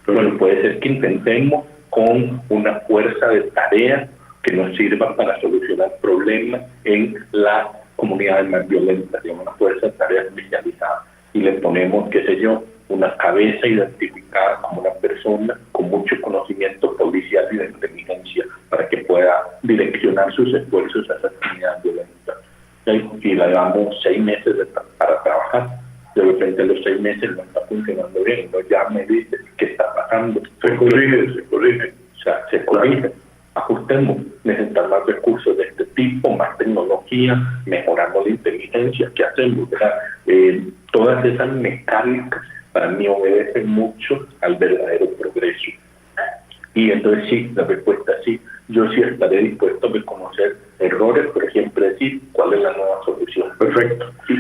Bueno, puede ser que intentemos con una fuerza de tarea que nos sirva para solucionar problemas en las comunidades más violentas, digamos, una fuerza de tarea especializada, y le ponemos, qué sé yo, una cabeza identificada como una persona con mucho conocimiento policial y de inteligencia para que pueda direccionar sus esfuerzos a esas comunidades violentas. Y le damos 6 meses para trabajar. De repente a los 6 meses no está funcionando bien, no ya me dice qué está pasando. Se corrige. O sea, se corrige. Ajustemos, necesitamos más recursos de este tipo, más tecnología, mejoramos la inteligencia, ¿qué hacemos? Todas esas mecánicas para mí obedecen mucho al verdadero progreso. Y entonces sí, la respuesta es sí, yo sí estaré dispuesto a reconocer errores, pero siempre decir cuál es la nueva solución. Perfecto. Sí.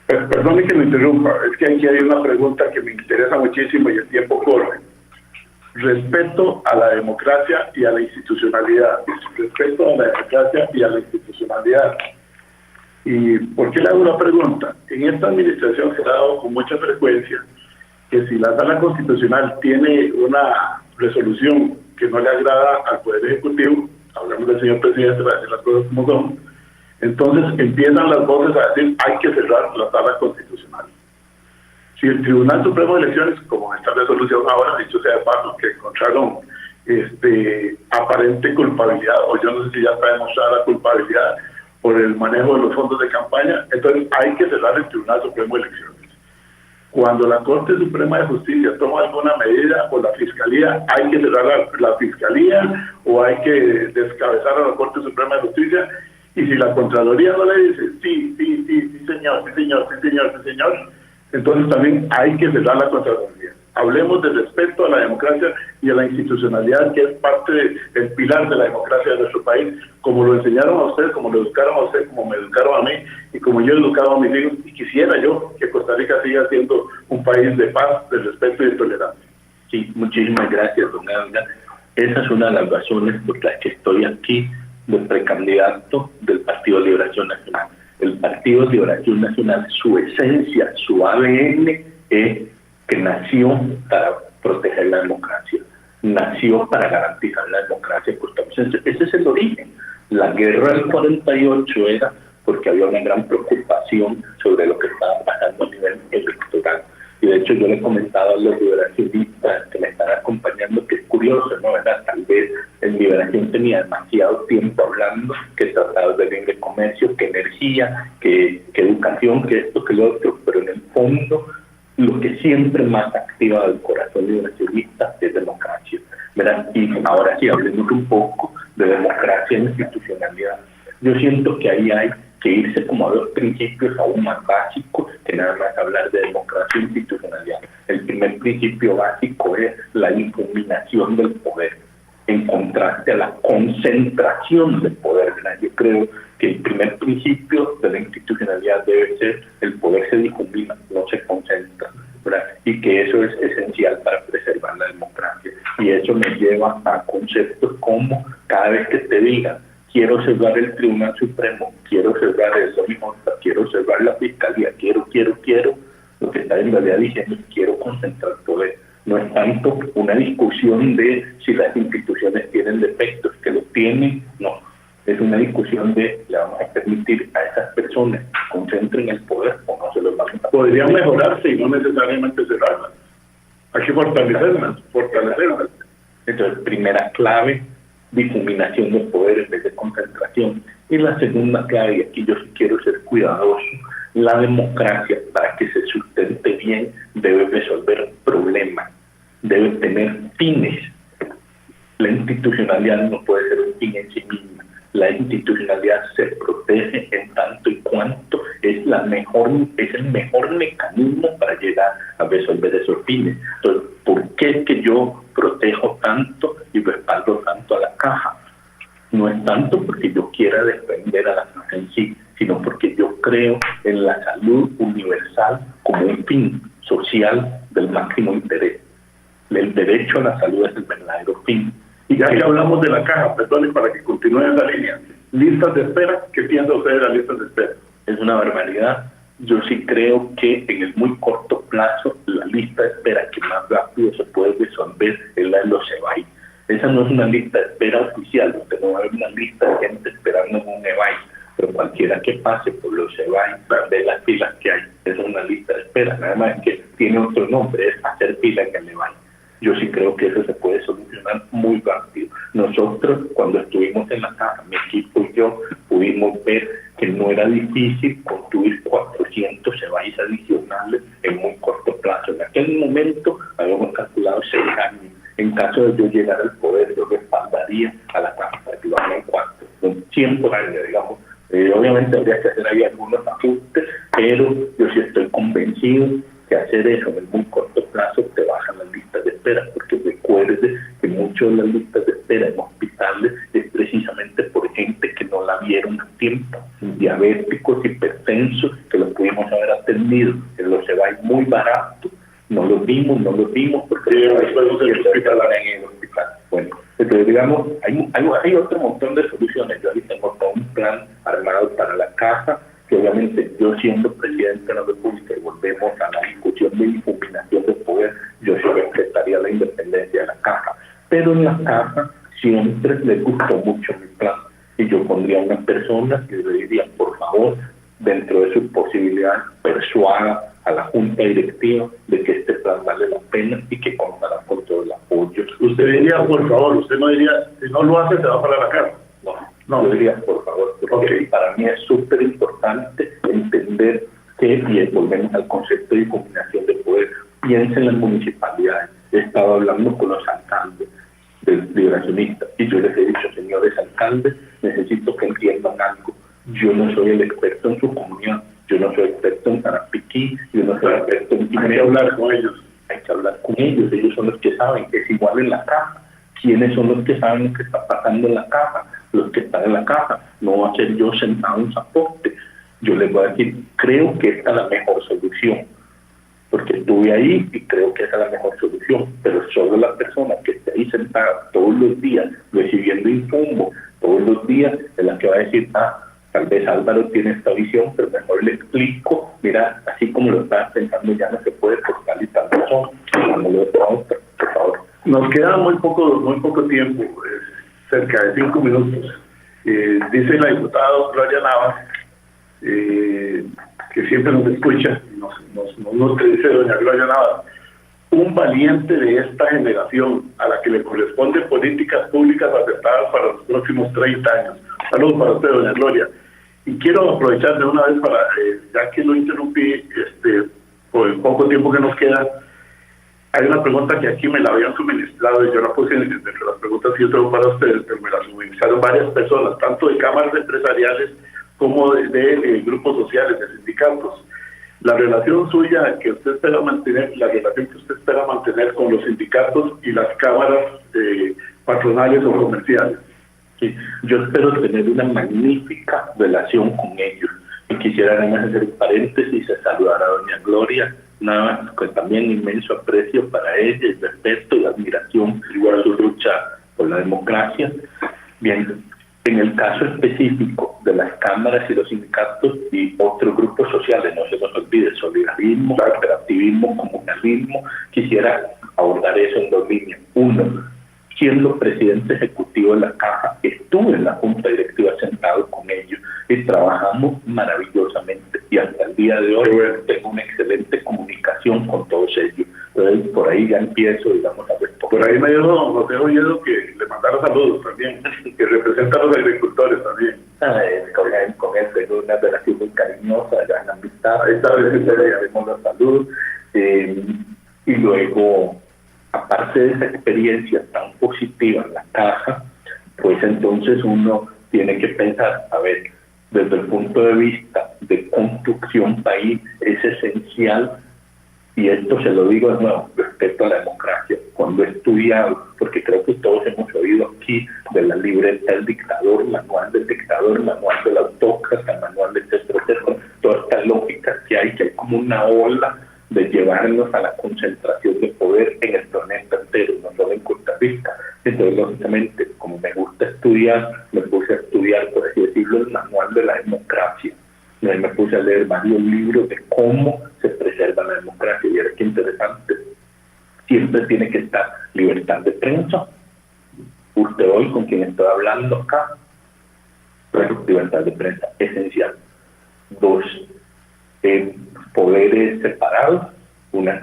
Perdone que me interrumpa, es que aquí hay una pregunta que me interesa muchísimo y el tiempo corre. Respeto a la democracia y a la institucionalidad. Respeto a la democracia y a la institucionalidad. ¿Y por qué le hago una pregunta? En esta administración se ha dado con mucha frecuencia que si la Sala Constitucional tiene una resolución que no le agrada al Poder Ejecutivo, hablamos del señor presidente para decir las cosas como son, entonces empiezan las voces a decir hay que cerrar la Sala Constitucional. Si el Tribunal Supremo de Elecciones, como esta resolución ahora, dicho sea de paso, que encontraron aparente culpabilidad, o yo no sé si ya está demostrada la culpabilidad por el manejo de los fondos de campaña, entonces hay que cerrar el Tribunal Supremo de Elecciones. Cuando la Corte Suprema de Justicia toma alguna medida, o la Fiscalía, hay que cerrar la Fiscalía, o hay que descabezar a la Corte Suprema de Justicia, y si la Contraloría no le dice, sí, señor, entonces también hay que cerrar la Contraloría. Hablemos de respeto a la democracia y a la institucionalidad, que es parte del pilar de la democracia de nuestro país, como lo enseñaron a usted, como lo educaron a usted, como me educaron a mí, y como yo he educado a mis hijos, y quisiera yo que Costa Rica siga siendo un país de paz, de respeto y de tolerancia. Sí, muchísimas gracias, don Edgar. Esa es una de las razones por las que estoy aquí de precandidato del Partido de Liberación Nacional. El Partido de Liberación Nacional, su esencia, su ADN es que nació para proteger la democracia, nació para garantizar la democracia costarricense. Ese es el origen. La guerra del 48 era porque había una gran preocupación sobre lo que estaba pasando a nivel electoral. Y de hecho yo le he comentado a los liberacionistas que me están acompañando que es curioso, ¿no? ¿Verdad? Tal vez en Liberación tenía demasiado tiempo hablando que tratados de libre comercio, que energía, que educación, que esto, que lo otro, pero en el fondo lo que siempre más activa el corazón liberacionista es democracia, ¿verdad? Y ahora sí, hablemos un poco de democracia e institucionalidad. Yo siento que ahí hay que irse como a 2 principios aún más básicos que nada más hablar de democracia e institucionalidad. El primer principio básico es la difuminación del poder, en contraste a la concentración del poder, ¿verdad? Yo creo que el primer principio de la institucionalidad debe ser el poder se difumina, no se concentra, ¿verdad? Y que eso es esencial para preservar la democracia. Y eso me lleva a conceptos como cada vez que te digan quiero cerrar el Tribunal Supremo, quiero cerrar el OIJ, quiero cerrar la Fiscalía, quiero, lo que está en realidad diciendo es quiero concentrar poder. No es tanto una discusión de si las instituciones tienen defectos, que lo tienen, no. Es una discusión de le vamos a permitir a esas personas que concentren el poder o no se los vamos a... Podrían mejorarse y no necesariamente cerrarlas. Hay que fortalecerlas. Entonces, primera clave, difuminación del poder en vez de concentración. Y la segunda clave, y aquí yo sí quiero ser cuidadoso, la democracia, para que se sustente bien, debe resolver problemas, debe tener fines. La institucionalidad no puede ser un fin en sí misma. La institucionalidad se protege en tanto y cuanto es el mejor mecanismo para llegar a resolver esos fines. Entonces, ¿por qué es que yo protejo tanto y respaldo tanto a la caja? No es tanto porque yo quiera defender a la caja en sí, sino porque yo creo en la salud universal como un fin social del máximo interés. El derecho a la salud es el verdadero fin. Y ya que hablamos de la caja, perdón, para que continúe esa línea, listas de espera, ¿qué piensa usted de las listas de espera? Es una barbaridad. Yo sí creo que en el muy corto plazo la lista de espera que más rápido se puede resolver es la de los EBAI. Esa no es una lista de espera oficial, usted no va a ver una lista de gente esperando en un EBAI, pero cualquiera que pase por los EBAI ve las filas que hay. Esa es una lista de espera, nada más que tiene otro nombre, es hacer fila en el EBAI. Yo sí creo que eso se puede solucionar muy rápido. Nosotros, cuando estuvimos en la caja, mi equipo y yo, pudimos ver que no era difícil construir 400 EBAIs adicionales en muy corto plazo. En aquel momento habíamos calculado 6 años. En caso de yo llegar al poder, yo respaldaría a la caja para que lo hagan en 4, son 100 por año, digamos. Obviamente habría que hacer ahí algunos ajustes, pero yo sí estoy convencido que hacer eso en el muy corto plazo te bajan las listas de espera, porque recuerde que muchas de las listas de espera en hospitales es precisamente por gente que no la vieron a tiempo, diabéticos, hipertensos, que los pudimos haber atendido en los EBAI muy baratos, no los vimos porque después en el hospital. Bueno, entonces digamos, hay otro montón de soluciones. Yo ahí tengo todo un plan armado para la caja, que obviamente yo siendo presidente de la República y volvemos a la discusión de difuminación del poder, yo sí respetaría la independencia de la caja. Pero en la caja siempre les gustó mucho mi plan. Y yo pondría a una persona que le diría, por favor, dentro de sus posibilidades, persuada a la junta directiva de que este plan vale la pena y que contará con todo el apoyo. Usted diría, por favor, usted no diría, si no lo hace, se va para la cárcel. No, yo diría, por favor, porque para mí es súper importante entender que, y volvemos al concepto de difuminación de poder, piensa en las municipalidades. He estado hablando con los alcaldes liberacionistas y yo les he dicho, señores alcaldes, necesito que entiendan algo. Yo no soy el experto en su comunidad, yo no soy experto en Tarapiquí, yo no soy experto en... Hay que hablar con ellos. Hay que hablar con ellos, ellos son los que saben, es igual en la caja. ¿Quiénes son los que saben lo que está pasando en la caja? Los que están en la caja. No va a ser yo sentado en un zapote. Yo les voy a decir, creo que esta es la mejor solución, porque estuve ahí y creo que esa es la mejor solución, pero solo la persona que esté ahí sentada todos los días recibiendo insumos, todos los días, es la que va a decir, tal vez Álvaro tiene esta visión, pero mejor le explico, mira, así como lo estás pensando ya no se puede por tal y tal razón, por favor. Nos queda muy poco tiempo, cerca de 5 minutos. Dice la diputada Gloria Navas que siempre nos escucha, no te dice doña Gloria Nava, un valiente de esta generación a la que le corresponden políticas públicas aceptadas para los próximos 30 años. Saludos para usted, doña Gloria. Y quiero aprovechar de una vez para, ya que lo interrumpí, por el poco tiempo que nos queda, hay una pregunta que aquí me la habían suministrado y yo la puse entre las preguntas que yo tengo para ustedes, pero me la suministraron varias personas, tanto de cámaras empresariales como de grupos sociales, de sindicatos. La relación suya que usted espera mantener, la relación que usted espera mantener con los sindicatos y las cámaras patronales o comerciales. Sí, yo espero tener una magnífica relación con ellos. Y quisiera además hacer un paréntesis y saludar a doña Gloria, nada más con también inmenso aprecio para ella, y respeto y admiración igual a su lucha por la democracia. Bien, en el caso específico de las cámaras y los sindicatos y otros grupos sociales, no se nos olvide, solidarismo, cooperativismo, comunalismo, quisiera abordar eso en dos líneas. Uno, siendo presidente ejecutivo de la Caja, estuve en la Junta Directiva sentado con ellos y trabajamos maravillosamente, y hasta el día de hoy tengo una excelente comunicación con todos ellos. Entonces, por ahí ya empiezo, digamos, a responder. Por ahí me dijo José Oviedo que le mandara saludos también, que representa a los agricultores también. Con él tengo una relación muy cariñosa, gran amistad. Esta vez le haremos los saludos. Y luego, aparte de esa experiencia tan positiva en la Caja, pues entonces uno tiene que pensar, a ver, desde el punto de vista de construcción país, es esencial, y esto se lo digo de nuevo, respecto a la democracia. Cuando he estudiado, porque creo que todos hemos oído aquí de la libreta del dictador, manual del autócrata, manual del etcétera, toda esta lógica que hay como una ola de llevarnos a la concentración de poder en el planeta entero, no solo en Costa Rica. Entonces, lógicamente, como me gusta estudiar, me puse a estudiar, por así decirlo, el manual de la democracia. Y ahí me puse a leer varios libros de cómo se preserva la democracia. Y era que interesante. Siempre tiene que estar libertad de prensa. Usted hoy, con quien estoy hablando acá, libertad de prensa, esencial. Dos, poderes separados,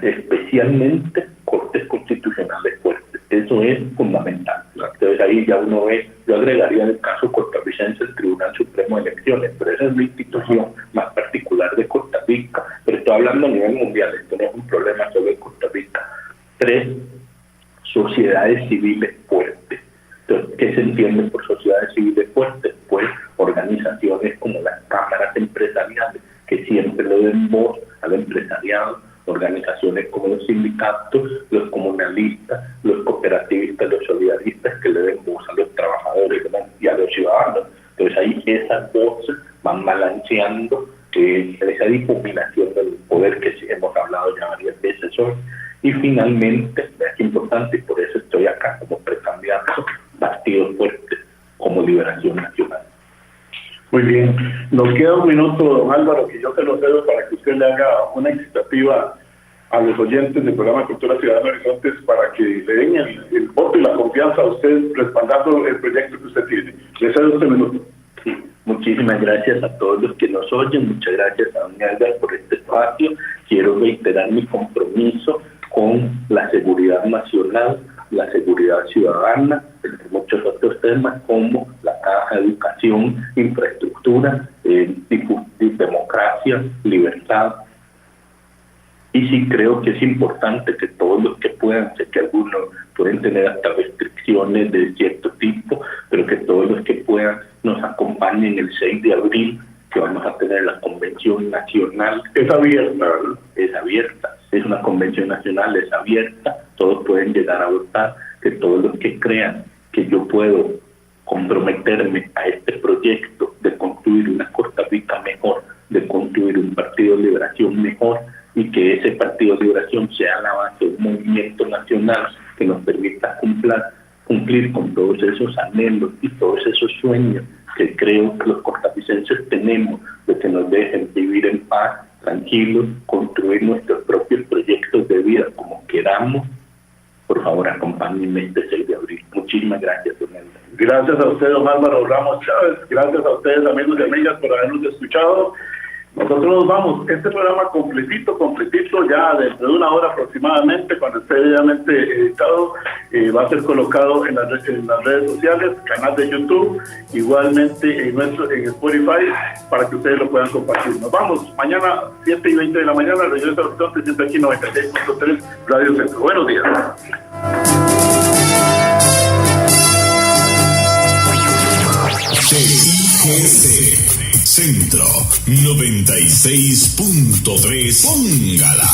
especialmente cortes constitucionales fuertes. Eso es fundamental. Entonces ahí ya uno ve, yo agregaría en el caso costarricense el Tribunal Supremo de Elecciones, pero esa es la institución más particular de Costa Rica. Pero estoy hablando a nivel mundial, esto no es un problema solo en Costa Rica. 3, sociedades civiles fuertes. Entonces, ¿qué se entiende por sociedades civiles fuertes? Pues organizaciones como las cámaras empresariales, que siempre le den voz al empresariado, organizaciones como los sindicatos, los comunalistas, los cooperativistas, los solidaristas, que le den voz a los trabajadores, ¿verdad? Y a los ciudadanos. Entonces ahí esas voces van balanceando esa difuminación del poder que sí hemos hablado ya varias veces hoy. Y finalmente, es importante, y por eso estoy acá como precandidato, partidos fuertes como Liberación Nacional. Muy bien, nos queda un minuto, don Álvaro, que yo se lo cedo para que usted le haga una incitativa a los oyentes del programa Cultura Ciudadana Horizontes para que le den el voto y la confianza a usted respaldando el proyecto que usted tiene. Le cedo este minuto. Sí, muchísimas gracias a todos los que nos oyen, muchas gracias a doña Álvaro por este espacio. Quiero reiterar mi compromiso con la seguridad nacional, la seguridad ciudadana, entre muchos otros temas como la Caja, educación, infraestructura, democracia, libertad. Y sí creo que es importante que todos los que puedan, sé que algunos pueden tener hasta restricciones de cierto tipo, pero que todos los que puedan nos acompañen el 6 de abril, que vamos a tener la Convención Nacional. Es abierta, ¿verdad? Es abierta. Es una convención nacional, es abierta, todos pueden llegar a votar, que todos los que crean que yo puedo comprometerme a este proyecto de construir una Costa Rica mejor, de construir un Partido de Liberación mejor, y que ese Partido de Liberación sea la base de un movimiento nacional que nos permita cumplir con todos esos anhelos y todos esos sueños que creo que los costarricenses tenemos, de que nos dejen vivir en paz, tranquilos, construir nuestros propios proyectos de vida como queramos. Por favor, acompáñenme este 6 de abril. Muchísimas gracias, don Álvaro. Gracias a usted, don Álvaro Ramos Chávez. Gracias a ustedes, amigos y amigas, por habernos escuchado. Nosotros nos vamos. Este programa completito, ya dentro de 1 hora aproximadamente, cuando esté debidamente editado, va a ser colocado en las redes sociales, canal de YouTube, igualmente en Spotify, para que ustedes lo puedan compartir. Nos vamos. Mañana, 7:20 de la mañana, regreso a Horizonte, siempre aquí 96.3 Radio Centro. Buenos días. Centro 96.3. Póngala.